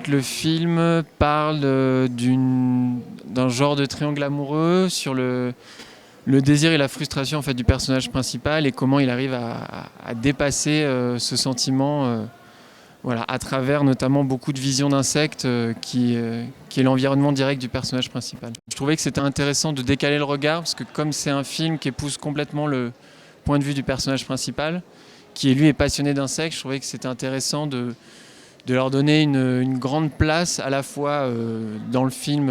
le film parle d'un genre de triangle amoureux sur le désir et la frustration en fait, du personnage principal et comment il arrive à dépasser ce sentiment voilà, à travers notamment beaucoup de visions d'insectes qui est l'environnement direct du personnage principal. Je trouvais que c'était intéressant de décaler le regard parce que comme c'est un film qui épouse complètement le point de vue du personnage principal, qui lui est passionné d'insectes, je trouvais que c'était intéressant de leur donner une grande place à la fois dans le film,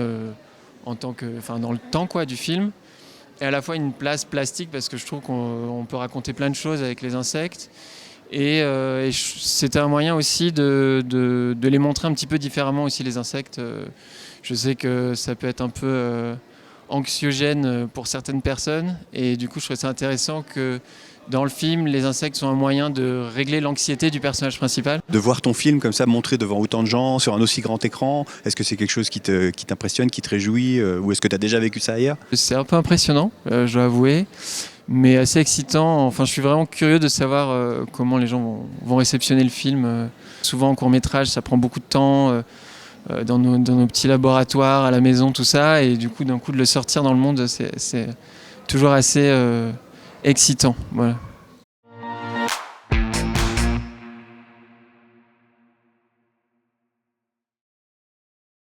dans le temps quoi, du film, et à la fois une place plastique parce que je trouve qu'on peut raconter plein de choses avec les insectes. Et c'était un moyen aussi de les montrer un petit peu différemment aussi les insectes. Je sais que ça peut être un peu anxiogène pour certaines personnes et du coup je trouvais ça intéressant que dans le film les insectes sont un moyen de régler l'anxiété du personnage principal. De voir ton film comme ça montré devant autant de gens sur un aussi grand écran, est-ce que c'est quelque chose qui t'impressionne, qui te réjouit ou est-ce que tu as déjà vécu ça ailleurs? C'est un peu impressionnant, je dois avouer, mais assez excitant. Enfin, je suis vraiment curieux de savoir comment les gens vont réceptionner le film. Souvent en court-métrage, ça prend beaucoup de temps dans nos petits laboratoires, à la maison, tout ça, et du coup, d'un coup, de le sortir dans le monde, c'est toujours assez excitant. Voilà.